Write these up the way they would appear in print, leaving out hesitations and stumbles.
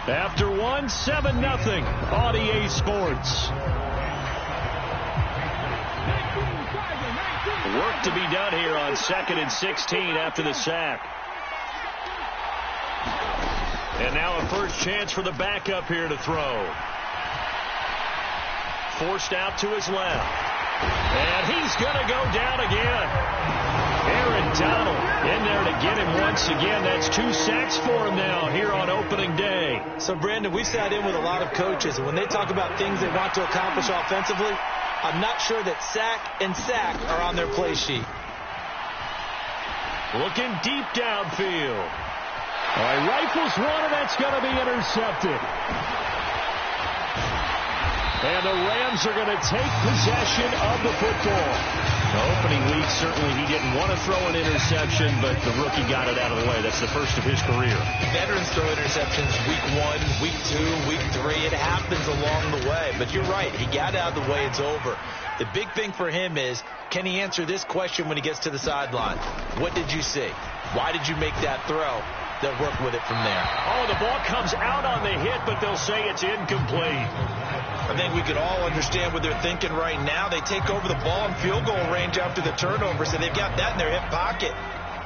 After one, 7-0 on EA Sports. Work to be done here on 2nd and 16 after the sack. And now a first chance for the backup here to throw. Forced out to his left. And he's going to go down again. Aaron Donald in there to get him once again. That's 2 sacks for him now here on opening day. So, Brandon, we've sat in with a lot of coaches, and when they talk about things they want to accomplish offensively, I'm not sure that sack and sack are on their play sheet. Looking deep downfield. All right, rifles one, and that's going to be intercepted. And the Rams are going to take possession of the football. The opening week, certainly he didn't want to throw an interception, but the rookie got it out of the way. That's the first of his career. Veterans throw interceptions week 1, week 2, week 3. It happens along the way. But you're right. He got out of the way. It's over. The big thing for him is, can he answer this question when he gets to the sideline? What did you see? Why did you make that throw? They'll work with it from there. Oh, the ball comes out on the hit, but they'll say it's incomplete. I think we could all understand what they're thinking right now. They take over the ball in field goal range after the turnover, so they've got that in their hip pocket.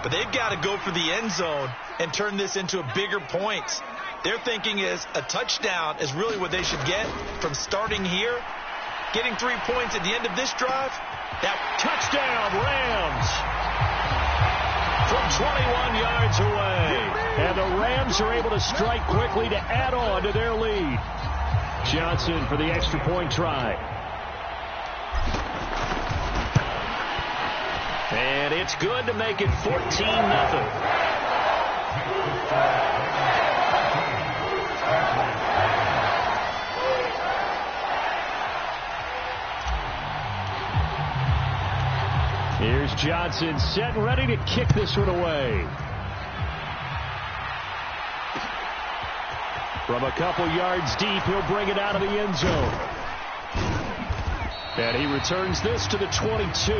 But they've got to go for the end zone and turn this into a bigger points. Their thinking is a touchdown is really what they should get from starting here. Getting 3 points at the end of this drive. That touchdown, Rams. From 21 yards away. And the Rams are able to strike quickly to add on to their lead. Johnson for the extra point try. And it's good to make it 14-0. Here's Johnson set and ready to kick this one away. From a couple yards deep, he'll bring it out of the end zone. And he returns this to the 22.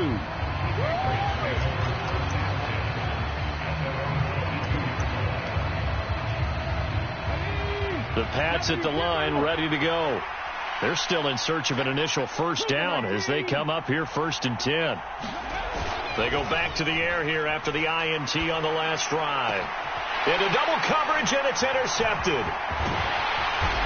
The Pats at the line, ready to go. They're still in search of an initial first down as they come up here 1st and 10. They go back to the air here after the INT on the last drive. Into double coverage, and it's intercepted.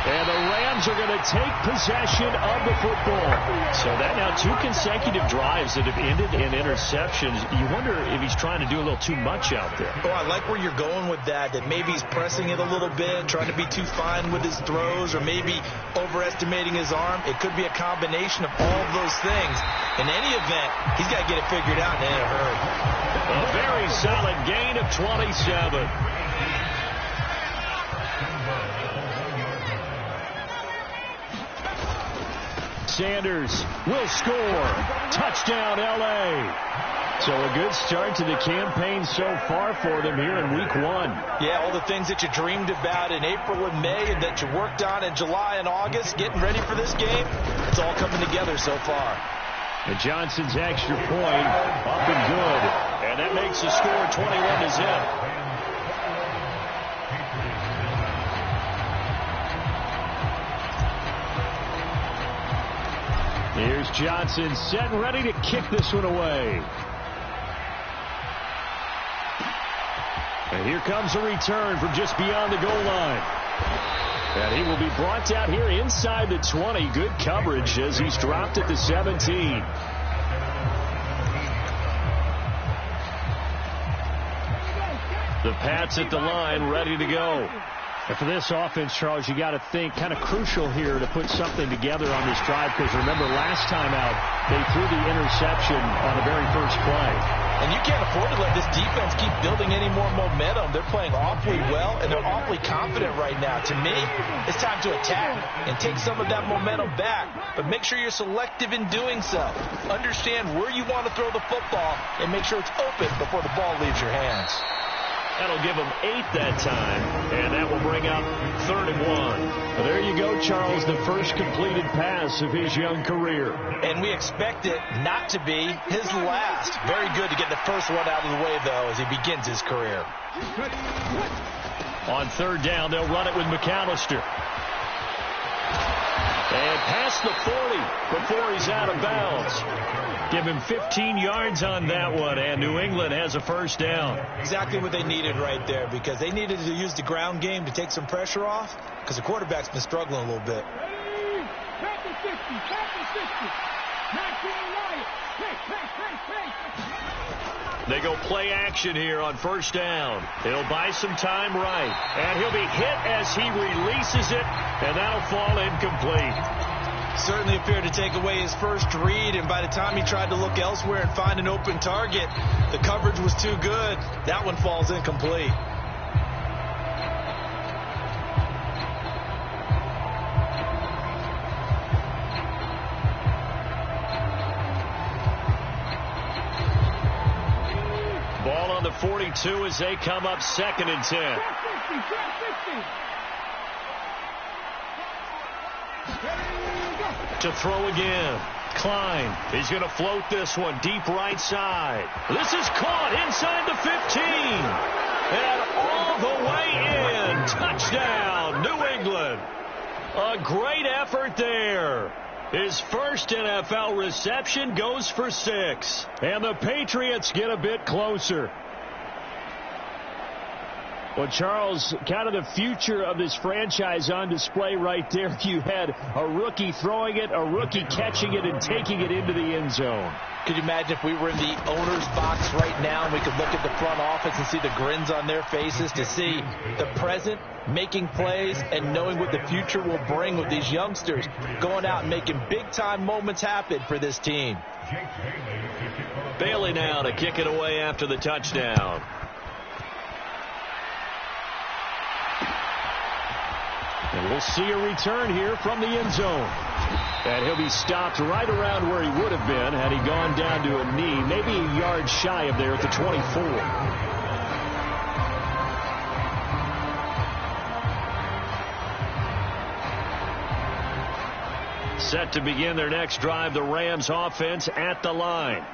And the Rams are going to take possession of the football. So that now 2 consecutive drives that have ended in interceptions. You wonder if he's trying to do a little too much out there. Oh, I like where you're going with that maybe he's pressing it a little bit, trying to be too fine with his throws, or maybe overestimating his arm. It could be a combination of all of those things. In any event, he's got to get it figured out in a hurry. A very solid gain of 27. Sanders will score. Touchdown, L.A. So a good start to the campaign so far for them here in week 1. Yeah, all the things that you dreamed about in April and May and that you worked on in July and August, getting ready for this game, it's all coming together so far. And Johnson's extra point up and good. And that makes the score 21-0. Here's Johnson set and ready to kick this one away. And here comes a return from just beyond the goal line. And he will be brought down here inside the 20. Good coverage as he's dropped at the 17. The Pats at the line, ready to go. And for this offense, Charles, you got to think kind of crucial here to put something together on this drive, because remember last time out they threw the interception on the very first play. And you can't afford to let this defense keep building any more momentum. They're playing awfully well, and they're awfully confident right now. To me, it's time to attack and take some of that momentum back. But make sure you're selective in doing so. Understand where you want to throw the football and make sure it's open before the ball leaves your hands. That'll give him 8 that time, and that will bring up 3rd and 1. Well, there you go, Charles, the first completed pass of his young career. And we expect it not to be his last. Very good to get the first one out of the way, though, as he begins his career. On third down, they'll run it with McAllister. And past the 40 before he's out of bounds. Give him 15 yards on that one, and New England has a first down. Exactly what they needed right there, because they needed to use the ground game to take some pressure off, because the quarterback's been struggling a little bit. They go play action here on first down. He'll buy some time right, and he'll be hit as he releases it, and that'll fall incomplete. Certainly appeared to take away his first read, and by the time he tried to look elsewhere and find an open target, the coverage was too good. That one falls incomplete. Ball on the 42 as they come up 2nd and 10. To throw again. Klein. He's going to float this one deep right side. This is caught inside the 15. And all the way in. Touchdown, New England. A great effort there. His first NFL reception goes for 6. And the Patriots get a bit closer. Well, Charles, kind of the future of this franchise on display right there. You had a rookie throwing it, a rookie catching it, and taking it into the end zone. Could you imagine if we were in the owner's box right now and we could look at the front office and see the grins on their faces, to see the present making plays and knowing what the future will bring with these youngsters going out and making big-time moments happen for this team. Bailey now to kick it away after the touchdown. And we'll see a return here from the end zone. And he'll be stopped right around where he would have been had he gone down to a knee, maybe a yard shy of there at the 24. Set to begin their next drive, the Rams offense at the line.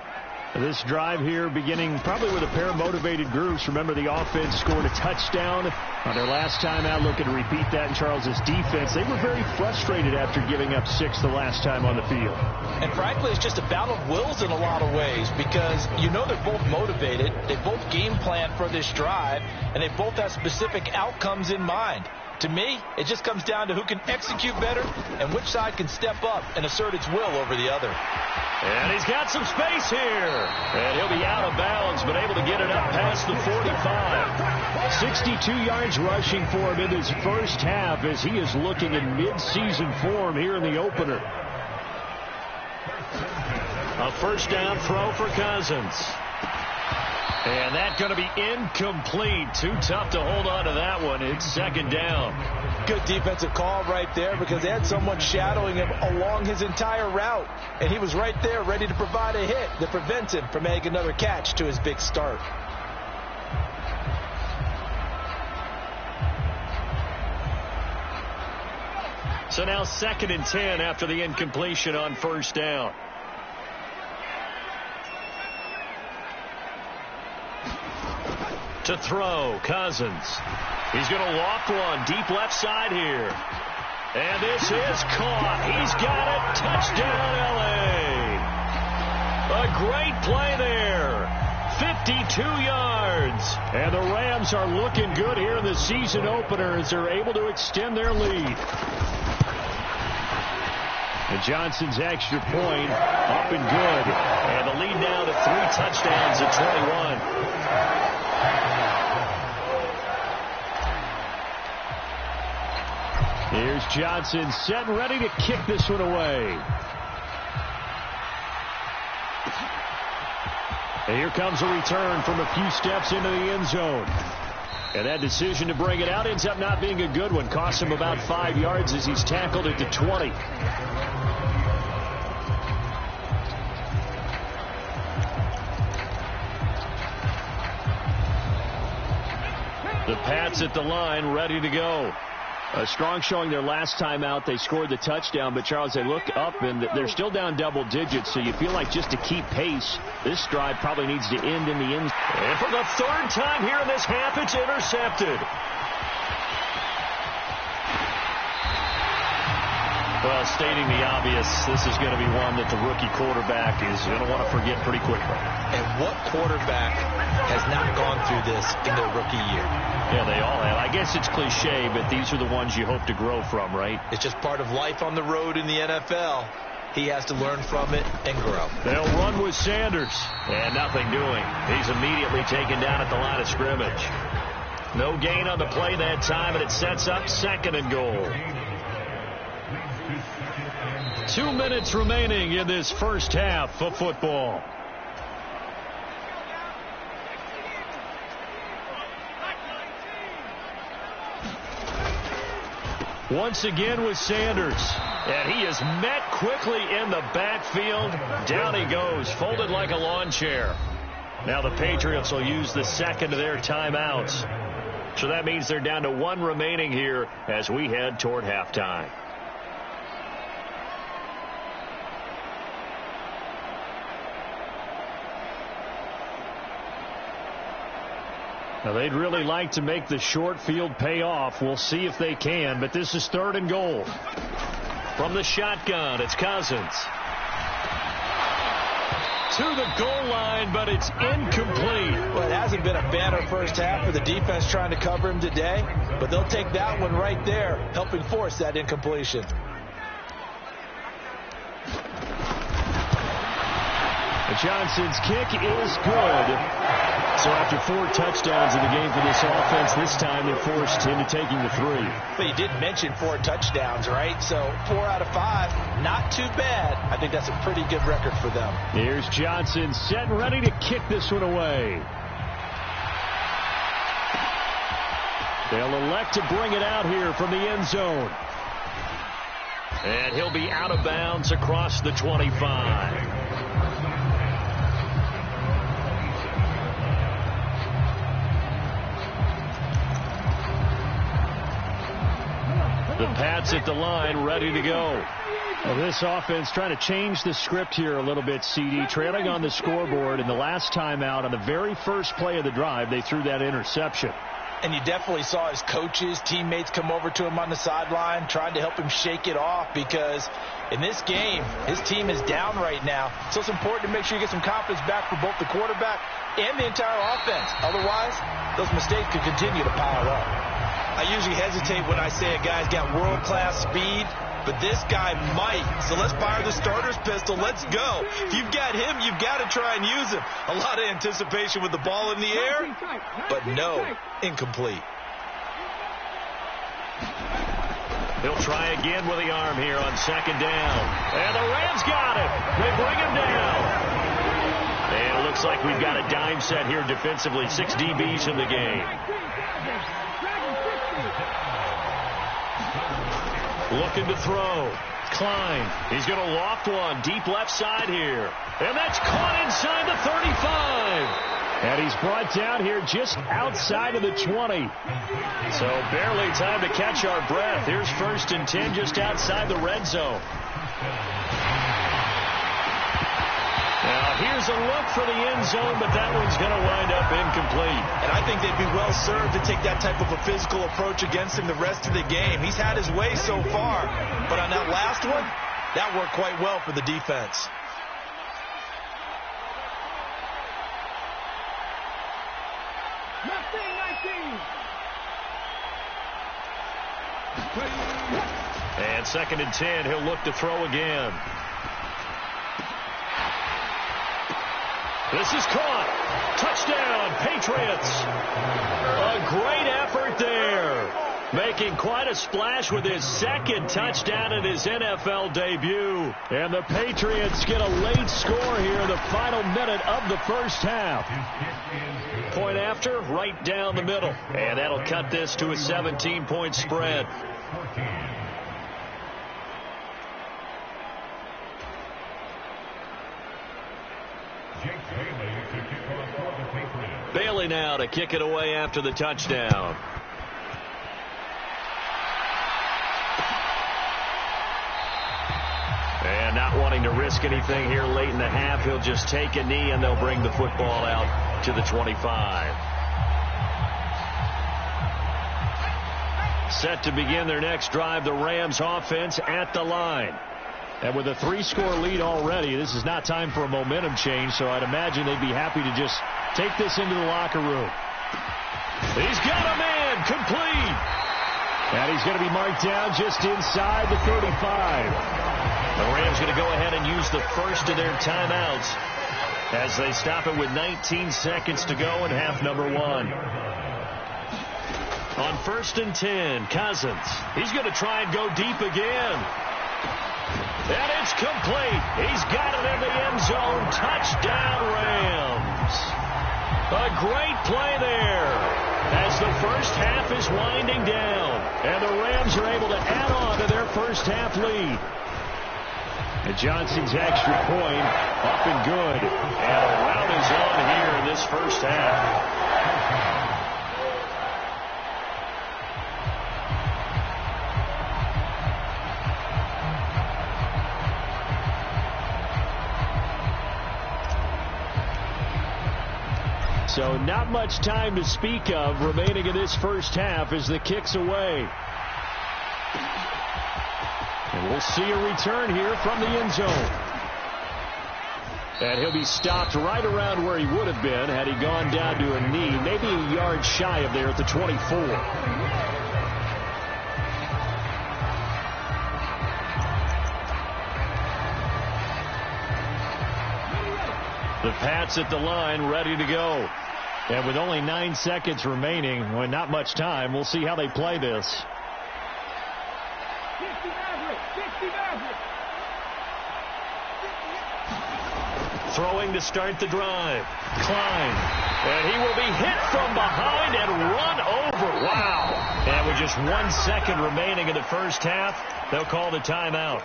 This drive here beginning probably with a pair of motivated groups. Remember, the offense scored a touchdown on their last time out. Looking to repeat that in Charles's defense. They were very frustrated after giving up 6 the last time on the field. And frankly, it's just a battle of wills in a lot of ways, because you know they're both motivated. They both game plan for this drive, and they both have specific outcomes in mind. To me, it just comes down to who can execute better and which side can step up and assert its will over the other. And he's got some space here. And he'll be out of bounds, but able to get it up past the 45. 62 yards rushing for him in his first half as he is looking in mid-season form here in the opener. A first down throw for Cousins. And that's going to be incomplete. Too tough to hold on to that one. It's 2nd down. Good defensive call right there, because they had someone shadowing him along his entire route. And he was right there ready to provide a hit that prevents him from making another catch to his big start. So now 2nd and 10 after the incompletion on first down. To throw, Cousins. He's going to loft one deep left side here. And this is caught. He's got it. Touchdown, L.A. A great play there. 52 yards. And the Rams are looking good here in the season opener as they're able to extend their lead. And Johnson's extra point up and good. And the lead now to 3 touchdowns at 21. Here's Johnson set and ready to kick this one away. And here comes a return from a few steps into the end zone. And that decision to bring it out ends up not being a good one. Costs him about 5 yards as he's tackled at the 20. The Pats at the line, ready to go. A strong showing their last time out. They scored the touchdown, but Charles, they look up and they're still down double digits, so you feel like just to keep pace, this drive probably needs to end in the end. And for the 3rd time here in this half, it's intercepted. Well, stating the obvious, this is going to be one that the rookie quarterback is going to want to forget pretty quickly. And what quarterback has not gone through this in their rookie year? Yeah, they all have. I guess it's cliche, but these are the ones you hope to grow from, right? It's just part of life on the road in the NFL. He has to learn from it and grow. They'll run with Sanders. And nothing doing. He's immediately taken down at the line of scrimmage. No gain on the play that time, and it sets up 2nd and goal. 2 minutes remaining in this first half of football. Once again with Sanders. And he is met quickly in the backfield. Down he goes, folded like a lawn chair. Now the Patriots will use the second of their timeouts. So that means they're down to 1 remaining here as we head toward halftime. Now, they'd really like to make the short field pay off. We'll see if they can, but this is 3rd and goal. From the shotgun, it's Cousins. To the goal line, but it's incomplete. Well, it hasn't been a banner first half for the defense trying to cover him today, but they'll take that one right there, helping force that incompletion. Johnson's kick is good. So after 4 touchdowns in the game for this offense, this time they're forced into taking the 3. But you did mention 4 touchdowns, right? So 4 out of 5, not too bad. I think that's a pretty good record for them. Here's Johnson set and ready to kick this one away. They'll elect to bring it out here from the end zone. And he'll be out of bounds across the 25. The Pats at the line, ready to go. Well, this offense trying to change the script here a little bit, CD. Trailing on the scoreboard in the last timeout on the very first play of the drive, they threw that interception. And you definitely saw his coaches, teammates come over to him on the sideline, trying to help him shake it off because in this game, his team is down right now. So it's important to make sure you get some confidence back for both the quarterback and the entire offense. Otherwise, those mistakes could continue to pile up. I usually hesitate when I say a guy's got world-class speed, but this guy might. So let's fire the starter's pistol. Let's go. If you've got him, you've got to try and use him. A lot of anticipation with the ball in the air, but no, incomplete. He'll try again with the arm here on 2nd down. And the Rams got him. They bring him down. And it looks like we've got a dime set here defensively. 6 DBs in the game. Looking to throw. Klein. He's going to loft one deep left side here. And that's caught inside the 35. And he's brought down here just outside of the 20. So barely time to catch our breath. Here's 1st and 10 just outside the red zone. Now here's a look for the end zone, but that one's going to wind up incomplete. And I think they'd be well served to take that type of a physical approach against him the rest of the game. He's had his way so far, but on that last one, that worked quite well for the defense. And 2nd and 10, he'll look to throw again. This is caught. Touchdown, Patriots. A great effort there. Making quite a splash with his 2nd touchdown in his NFL debut. And the Patriots get a late score here in the final minute of the first half. Point after, right down the middle. And that'll cut this to a 17-point spread. Bailey now to kick it away after the touchdown. And not wanting to risk anything here late in the half, he'll just take a knee and they'll bring the football out to the 25. set to begin their next drive. The Rams offense at the line. And with a 3-score lead already, this is not time for a momentum change, so I'd imagine they'd be happy to just take this into the locker room. He's got a man, complete. And he's going to be marked down just inside the 35. The Rams going to go ahead and use the first of their timeouts as they stop it with 19 seconds to go in half number 1. On 1st and 10, Cousins. He's going to try and go deep again. And it's complete. He's got it in the end zone. Touchdown, Rams. A great play there as the first half is winding down. And the Rams are able to add on to their first half lead. And Johnson's extra point up and good. And a rout is on here in this first half. So not much time to speak of remaining in this first half as the kick's away. And we'll see a return here from the end zone. And he'll be stopped right around where he would have been had he gone down to a knee, maybe a yard shy of there at the 24. The Pats at the line, ready to go. And with only 9 seconds remaining, well, not much time, we'll see how they play this. Throwing to start the drive. Klein. And he will be hit from behind and run over. Wow. And with just 1 second remaining in the first half, they'll call the timeout.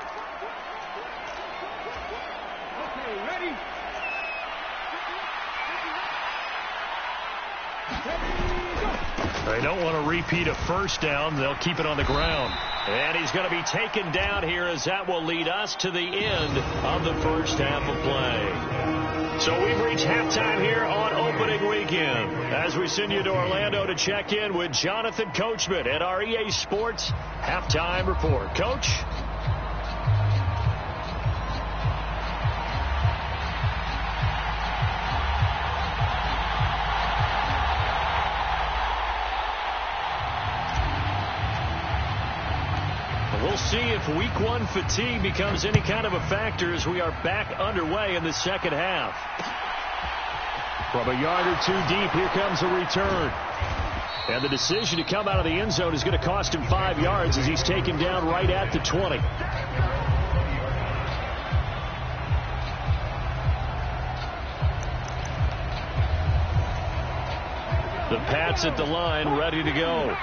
They don't want to repeat a first down. They'll keep it on the ground. And he's going to be taken down here as that will lead us to the end of the first half of play. So we've reached halftime here on opening weekend as we send you to Orlando to check in with Jonathan Coachman at our EA Sports Halftime Report. Coach? We'll see if week 1 fatigue becomes any kind of a factor as we are back underway in the second half. From a yard or two deep, here comes a return. And the decision to come out of the end zone is going to cost him 5 yards as he's taken down right at the 20. The Pats at the line, ready to go.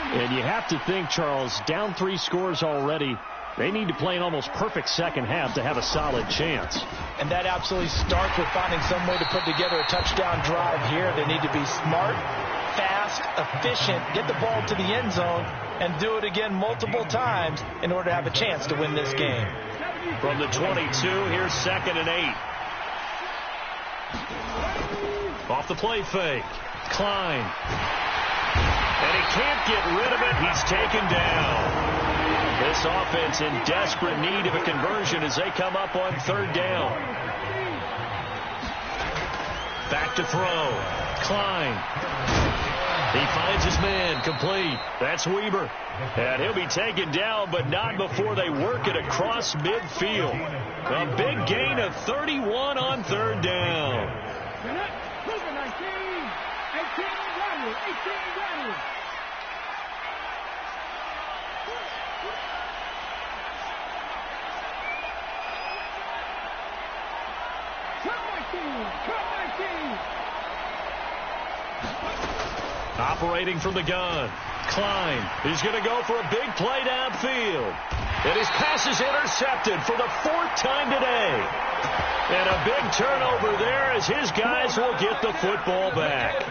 And you have to think, Charles, down 3 scores already. They need to play an almost perfect second half to have a solid chance. And that absolutely starts with finding some way to put together a touchdown drive here. They need to be smart, fast, efficient, get the ball to the end zone, and do it again multiple times in order to have a chance to win this game. From the 22, here's 2nd and 8. Off the play fake. Klein. And he can't get rid of it. He's taken down. This offense in desperate need of a conversion as they come up on 3rd down. Back to throw. Klein. He finds his man, complete. That's Weber. And he'll be taken down, but not before they work it across midfield. A big gain of 31 on 3rd down. Operating from the gun. Klein. He's going to go for a big play downfield. And his pass is intercepted for the 4th time today. And a big turnover there as his guys will get the football back.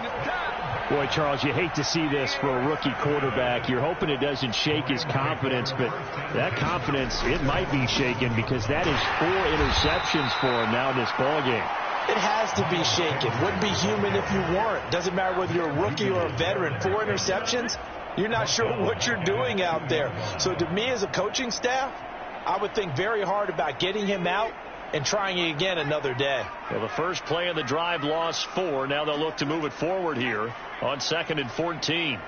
Boy, Charles, you hate to see this for a rookie quarterback. You're hoping it doesn't shake his confidence, but that confidence, it might be shaken because that is 4 interceptions for him now in this ballgame. It has to be shaken. Wouldn't be human if you weren't. Doesn't matter whether you're a rookie or a veteran. 4 interceptions, You're not sure what you're doing out there. So to me as a coaching staff, I would think very hard about getting him out and trying it again another day. Well, the first play of the drive lost 4. Now they'll look to move it forward here on 2nd and 14.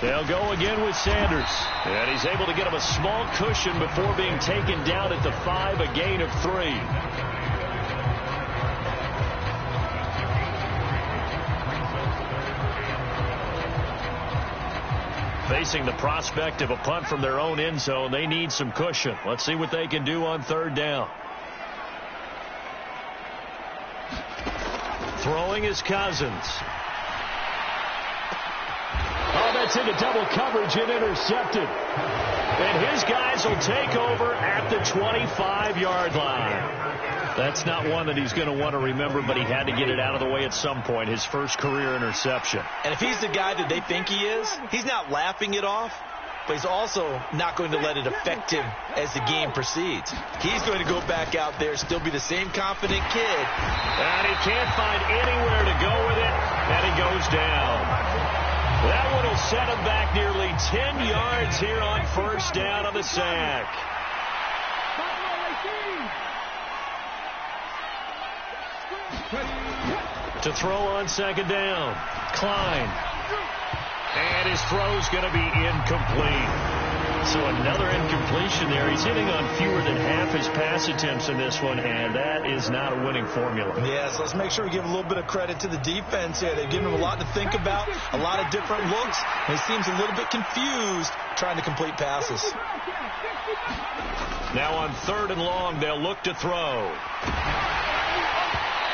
They'll go again with Sanders. And he's able to get him a small cushion before being taken down at the 5, a gain of 3. Facing the prospect of a punt from their own end zone, they need some cushion. Let's see what they can do on 3rd down. Throwing is Cousins. Oh, that's into double coverage and intercepted. And his guys will take over at the 25-yard line. That's not one that he's going to want to remember, but he had to get it out of the way at some point, his first career interception. And if he's the guy that they think he is, he's not laughing it off, but he's also not going to let it affect him as the game proceeds. He's going to go back out there, still be the same confident kid. And he can't find anywhere to go with it, and he goes down. That one will set him back nearly 10 yards here on 1st down on the sack. To throw on 2nd down, Klein. And his throw's going to be incomplete. So another incompletion there. He's hitting on fewer than half his pass attempts in this one, and that is not a winning formula. Yeah, so let's make sure we give a little bit of credit to the defense here. They've given him a lot to think about, a lot of different looks, and he seems a little bit confused trying to complete passes. Now on 3rd and long, they'll look to throw.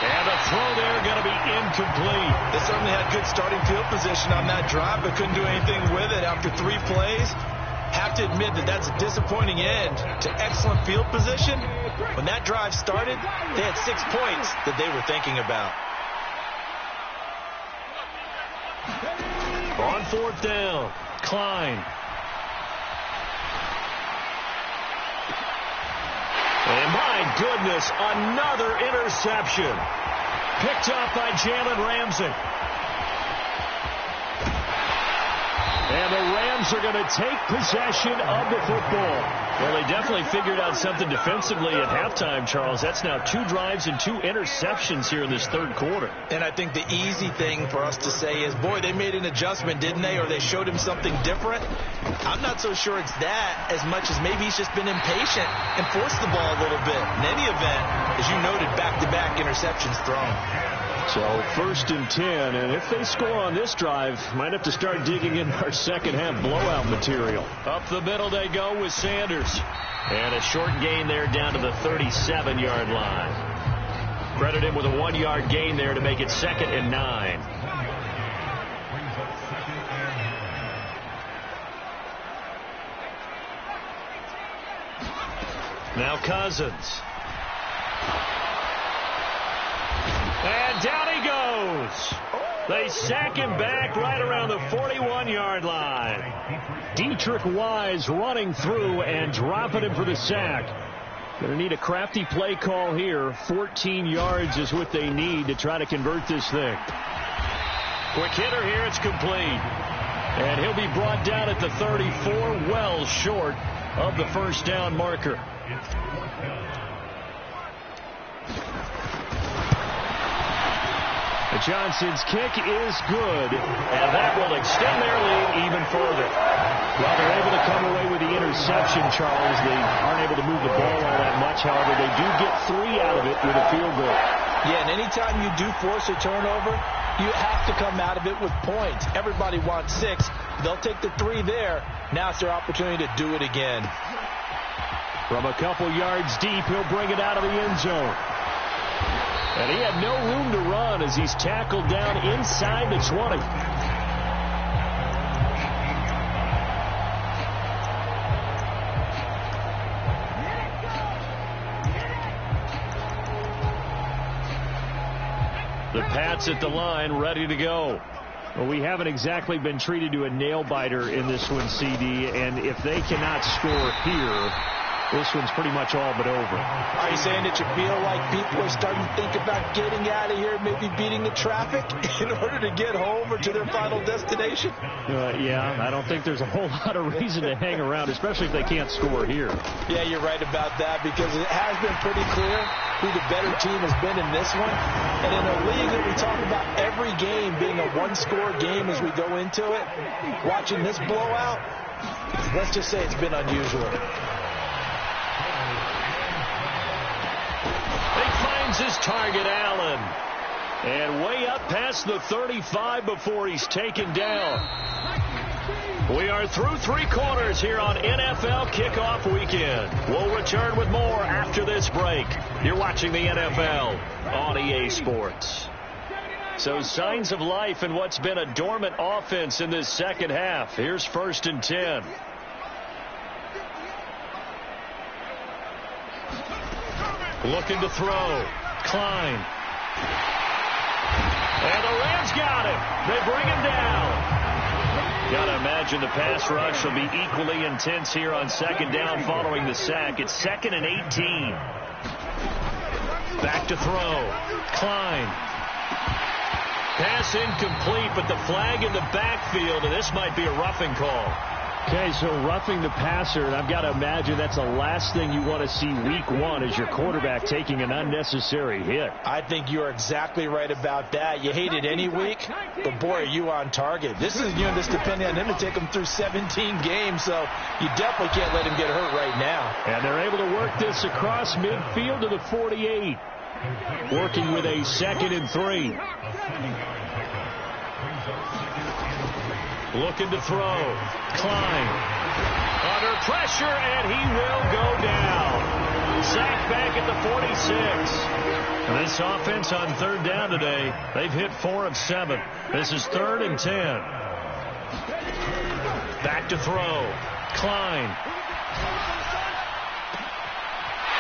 And the throw there going to be incomplete. They certainly had good starting field position on that drive, but couldn't do anything with it after 3 plays. Have to admit that that's a disappointing end to excellent field position. When that drive started, they had 6 points that they were thinking about. On 4th down, Klein. And my goodness, another interception. Picked up by Jalen Ramsey. And the Rams are going to take possession of the football. Well, they definitely figured out something defensively at halftime, Charles. That's now 2 drives and 2 interceptions here in this 3rd quarter. And I think the easy thing for us to say is, boy, they made an adjustment, didn't they? Or they showed him something different. I'm not so sure it's that as much as maybe he's just been impatient and forced the ball a little bit. In any event, as you noted, back-to-back interceptions thrown. So 1st and 10, and if they score on this drive, might have to start digging in our second-half blowout material. Up the middle they go with Sanders. And a short gain there down to the 37-yard line. Credit him with a 1-yard gain there to make it 2nd and 9. Now Cousins. And down he goes. They sack him back right around the 41-yard line. Dietrich Wise running through and dropping him for the sack. Going to need a crafty play call here. 14 yards is what they need to try to convert this thing. Quick hitter here. It's complete. And he'll be brought down at the 34, well short of the 1st down marker. Johnson's kick is good, and that will extend their lead even further. Well, they're able to come away with the interception, Charles. They aren't able to move the ball all that much. However, they do get 3 out of it with a field goal. Yeah, and anytime you do force a turnover, you have to come out of it with points. Everybody wants 6. They'll take the 3 there. Now it's their opportunity to do it again. From a couple yards deep, he'll bring it out of the end zone. And he had no room to run as he's tackled down inside the 20. The Pats at the line, ready to go. Well, we haven't exactly been treated to a nail-biter in this one, CD, and if they cannot score here, this one's pretty much all but over. Are you saying that you feel like people are starting to think about getting out of here, maybe beating the traffic in order to get home or to their final destination? Yeah, I don't think there's a whole lot of reason to hang around, especially if they can't score here. Yeah, you're right about that, because it has been pretty clear who the better team has been in this one. And in a league that we talk about every game being a one-score game as we go into it, watching this blowout, let's just say it's been unusual. He finds his target, Allen. And way up past the 35 before he's taken down. We are through 3 quarters here on NFL Kickoff Weekend. We'll return with more after this break. You're watching the NFL on EA Sports. So signs of life in what's been a dormant offense in this second half. Here's 1st and 10. Looking to throw. Klein. And the Rams got him. They bring him down. Got to imagine the pass rush will be equally intense here on 2nd down following the sack. It's 2nd and 18. Back to throw. Klein. Pass incomplete, but the flag in the backfield, and this might be a roughing call. Okay, so roughing the passer, and I've got to imagine that's the last thing you want to see week 1 is your quarterback taking an unnecessary hit. I think you're exactly right about that. You hate it any week, but boy, are you on target. This is just depending on him to take him through 17 games, so you definitely can't let him get hurt right now. And they're able to work this across midfield to the 48. Working with a 2nd and 3. Looking to throw. Klein. Under pressure, and he will go down. Sacked back at the 46. And this offense on 3rd down today, they've hit 4 of 7. This is 3rd and 10. Back to throw. Klein.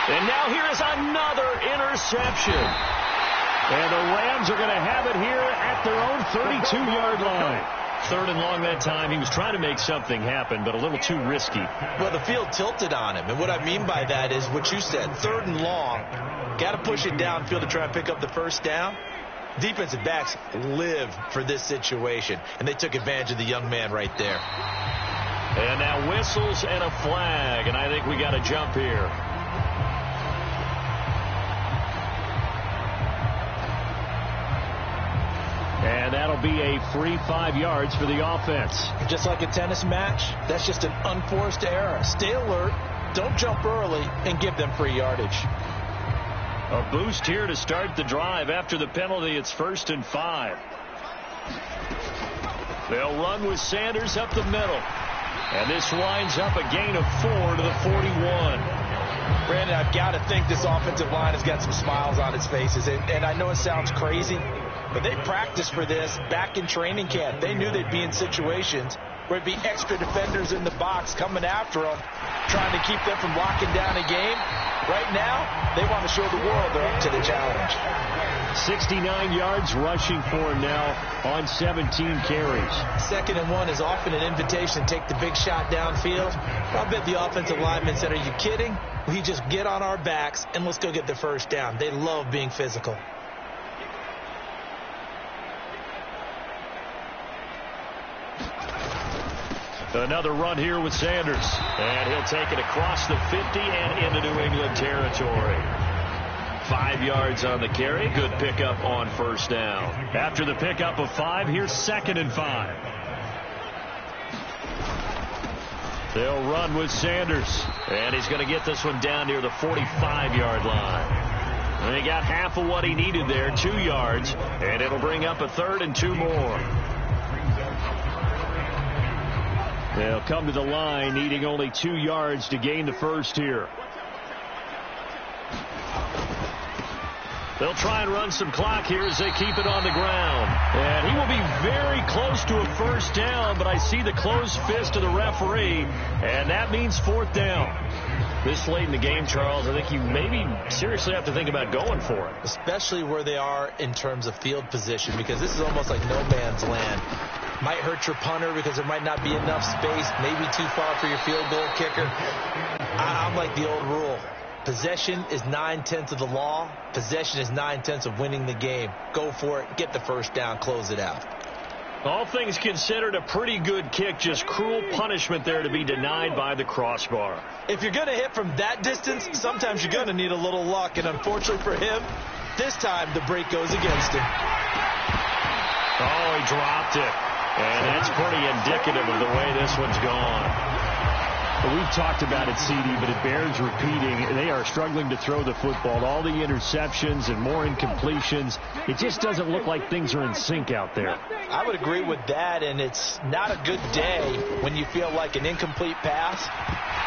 And now here is another interception. And the Rams are going to have it here at their own 32-yard line. 3rd and long that time. He was trying to make something happen, but a little too risky. Well, the field tilted on him. And what I mean by that is what you said. 3rd and long. Got to push it downfield to try and pick up the 1st down. Defensive backs live for this situation. And they took advantage of the young man right there. And now whistles and a flag. And I think we got a jump here. And that'll be a free 5 yards for the offense. Just like a tennis match, that's just an unforced error. Stay alert, don't jump early, and give them free yardage. A boost here to start the drive. After the penalty, it's 1st and 5. They'll run with Sanders up the middle. And this winds up a gain of 4 to the 41. Brandon, I've got to think this offensive line has got some smiles on its faces. And I know it sounds crazy, but they practiced for this back in training camp. They knew they'd be in situations where it'd be extra defenders in the box coming after them, trying to keep them from locking down a game. Right now, they want to show the world they're up to the challenge. 69 yards rushing for him now on 17 carries. 2nd and 1 is often an invitation to take the big shot downfield. I'll bet the offensive lineman said, "Are you kidding? We just get on our backs and let's go get the 1st down." They love being physical. Another run here with Sanders. And he'll take it across the 50 and into New England territory. 5 yards on the carry. Good pickup on 1st down. After the pickup of 5, here's 2nd and 5. They'll run with Sanders. And he's going to get this one down near the 45-yard line. And he got half of what he needed there, 2 yards. And it'll bring up a 3rd and 2 more. They'll come to the line, needing only 2 yards to gain the 1st here. They'll try and run some clock here as they keep it on the ground. And he will be very close to a 1st down, but I see the closed fist of the referee, and that means 4th down. This late in the game, Charles, I think you maybe seriously have to think about going for it. Especially where they are in terms of field position, because this is almost like no man's land. Might hurt your punter because there might not be enough space, maybe too far for your field goal kicker. I'm like the old rule. Possession is 9/10 of the law. Possession is 9/10 of winning the game. Go for it. Get the first down. Close it out. All things considered, a pretty good kick. Just cruel punishment there to be denied by the crossbar. If you're going to hit from that distance, sometimes you're going to need a little luck. And unfortunately for him, this time the break goes against him. Oh, he dropped it. And that's pretty indicative of the way this one's gone. Well, we've talked about it, CD, but it bears repeating. They are struggling to throw the football. All the interceptions and more incompletions. It just doesn't look like things are in sync out there. I would agree with that, and it's not a good day when you feel like an incomplete pass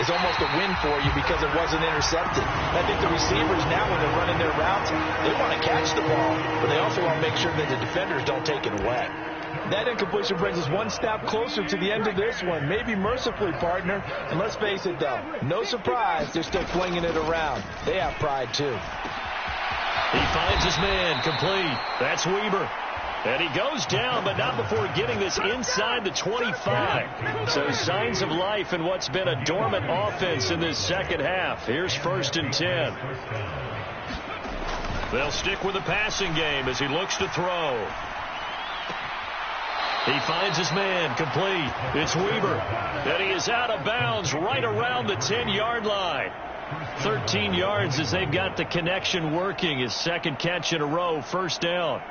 is almost a win for you because it wasn't intercepted. I think the receivers now, when they're running their routes, they want to catch the ball, but they also want to make sure that the defenders don't take it away. That incompletion brings us one step closer to the end of this one. Maybe mercifully, partner. And let's face it, though, no surprise, they're still flinging it around. They have pride, too. He finds his man, complete. That's Weber. And he goes down, but not before getting this inside the 25. So signs of life in what's been a dormant offense in this second half. Here's 1st and 10. They'll stick with the passing game as he looks to throw. He finds his man, complete. It's Weber. And he is out of bounds right around the 10-yard line. 13 yards as they've got the connection working. His second catch in a row, 1st down.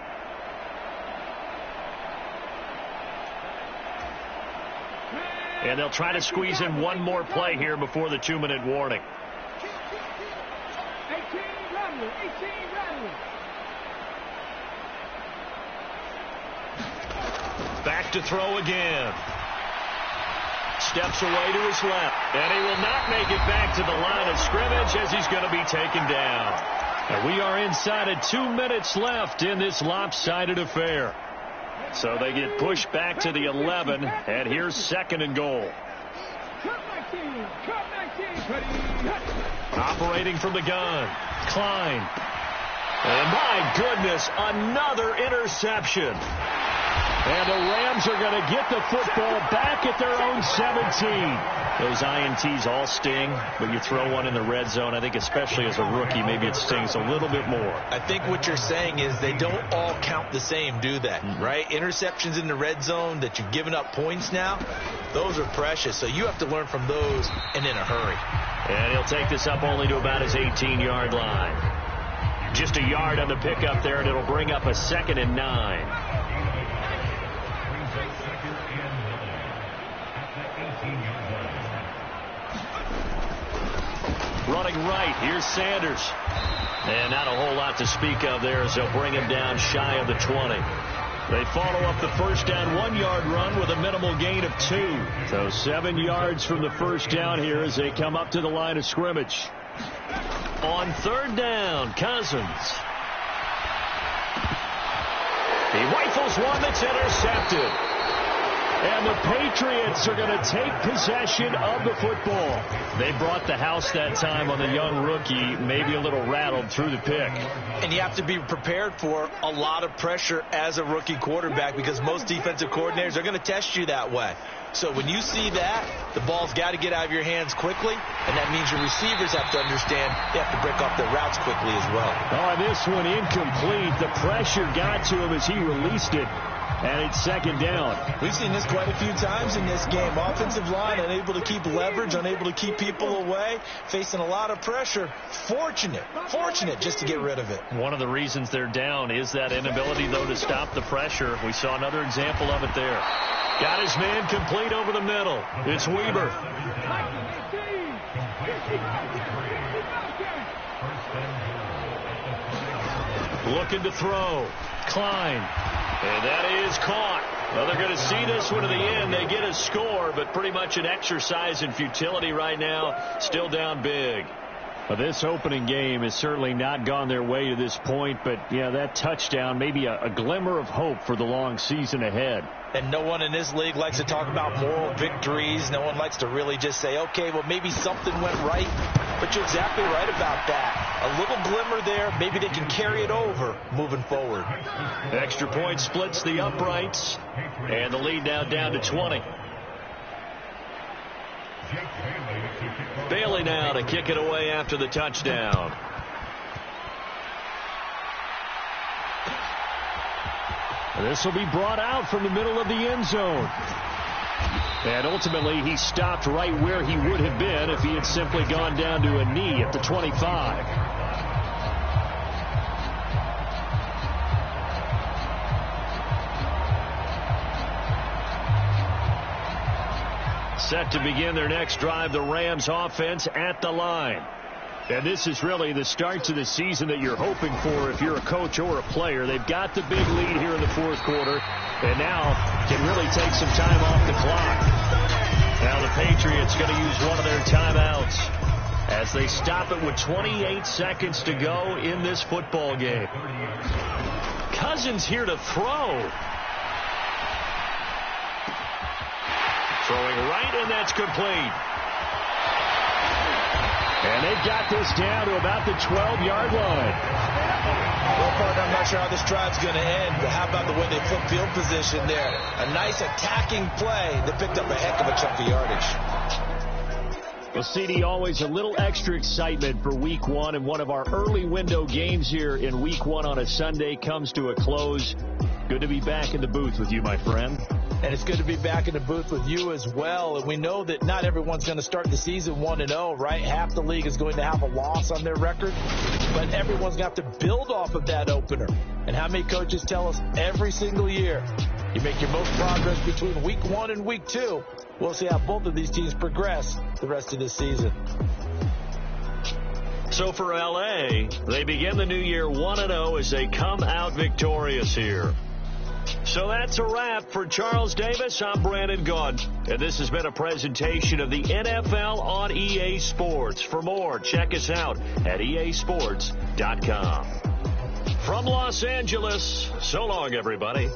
And they'll try to squeeze in one more play here before the 2-minute warning. Back to throw again. Steps away to his left. And he will not make it back to the line of scrimmage as he's going to be taken down. And we are inside of 2 minutes left in this lopsided affair. So they get pushed back to the 11. And here's 2nd and goal. Operating from the gun. Klein. And my goodness, another interception. And the Rams are going to get the football back at their own 17. Those INTs all sting, but you throw one in the red zone, I think especially as a rookie, maybe it stings a little bit more. I think what you're saying is they don't all count the same, do they? Right? Interceptions in the red zone that you've given up points now, those are precious. So you have to learn from those and in a hurry. And he'll take this up only to about his 18-yard line. Just a yard on the pickup there, and it'll bring up a 2nd and 9. Running right, here's Sanders. And not a whole lot to speak of there as they'll bring him down shy of the 20. They follow up the 1st down 1-yard run with a minimal gain of 2. So 7 yards from the 1st down here as they come up to the line of scrimmage. On 3rd down, Cousins. He rifles one that's intercepted. And the Patriots are going to take possession of the football. They brought the house that time on the young rookie, maybe a little rattled through the pick. And you have to be prepared for a lot of pressure as a rookie quarterback because most defensive coordinators are going to test you that way. So when you see that, the ball's got to get out of your hands quickly, and that means your receivers have to understand they have to break off their routes quickly as well. Oh, and this one incomplete. The pressure got to him as he released it. And it's 2nd down. We've seen this quite a few times in this game. Offensive line unable to keep leverage, unable to keep people away, facing a lot of pressure. Fortunate just to get rid of it. One of the reasons they're down is that inability, though, to stop the pressure. We saw another example of it there. Got his man complete over the middle. It's Weber. Looking to throw. Klein. And that is caught. Well, they're going to see this one to the end. They get a score, but pretty much an exercise in futility right now. Still down big. Well, this opening game has certainly not gone their way to this point, but, yeah, that touchdown, maybe a glimmer of hope for the long season ahead. And no one in this league likes to talk about moral victories. No one likes to really just say, okay, well, maybe something went right. But you're exactly right about that. A little glimmer there. Maybe they can carry it over moving forward. Extra point splits the uprights. And the lead now down to 20. Bailey now to kick it away after the touchdown. This will be brought out from the middle of the end zone. And ultimately, he stopped right where he would have been if he had simply gone down to a knee at the 25. Set to begin their next drive, the Rams offense at the line. And this is really the start to the season that you're hoping for if you're a coach or a player. They've got the big lead here in the fourth quarter, and now can really take some time off the clock. Now the Patriots going to use one of their timeouts as they stop it with 28 seconds to go in this football game. Cousins here to throw. Throwing right, and that's complete. And they've got this down to about the 12-yard line. Well, partner, I'm not sure how this drive's going to end, but how about the way they flip field position there? A nice attacking play. They picked up a heck of a chunk of yardage. Well, CD, always a little extra excitement for Week 1, and one of our early window games here in Week 1 on a Sunday comes to a close. Good to be back in the booth with you, my friend. And it's good to be back in the booth with you as well. And we know that not everyone's going to start the season 1-0, right? Half the league is going to have a loss on their record. But everyone's going to have to build off of that opener. And how many coaches tell us every single year, you make your most progress between Week 1 and Week 2. We'll see how both of these teams progress the rest of this season. So for L.A., they begin the new year 1-0 as they come out victorious here. So that's a wrap for Charles Davis. I'm Brandon Gaudin, and this has been a presentation of the NFL on EA Sports. For more, check us out at easports.com. From Los Angeles, so long, everybody.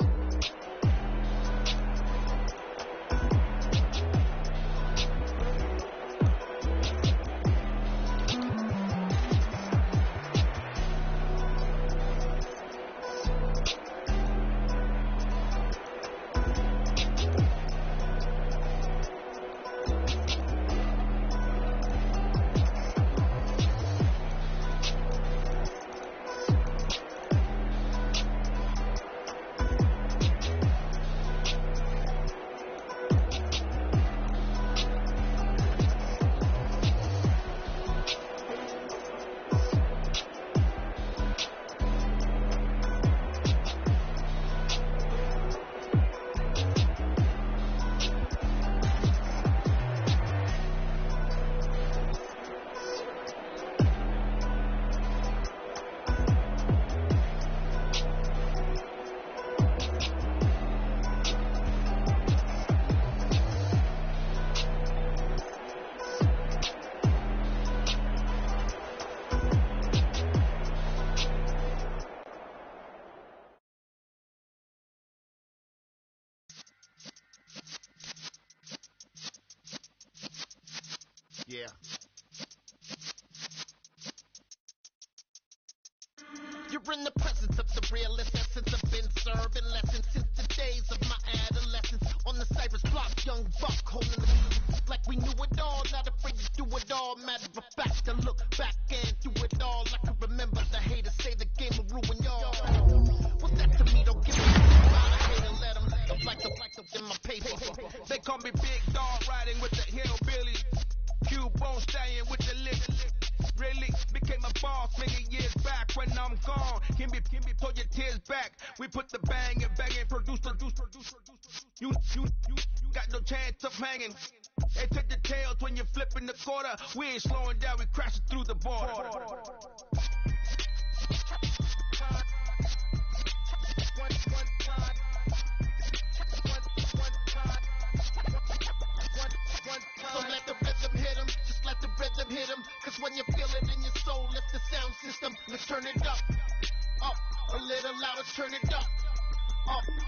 Yeah. You're in the presence of the realest essence. I've been serving lessons since the days of my adolescence. On the Cypress block, young buck holding the like we knew it all, not afraid to do it all. Matter of fact, to look back and do it all. I can remember the haters say the game will ruin y'all. Well, that to me don't give me about a hater. Let them like the in my paper. They call me Big Dog, riding with the hillbilly. Q-Bone stallion with the lip. Really became a boss many years back. When I'm gone, can be pull your tears back. We put the bang and produce. You got no chance of hanging. They take the tails when you're flipping the quarter. We ain't slowing down, we crashing through the border. So let the rhythm hit him, just let the rhythm hit him. Cause when you feel it in your soul, lift the sound system. Let's turn it up, a little louder, turn it up,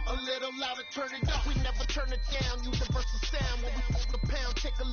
a little louder, turn it up. We never turn it down, universal sound when we pull the pound, take a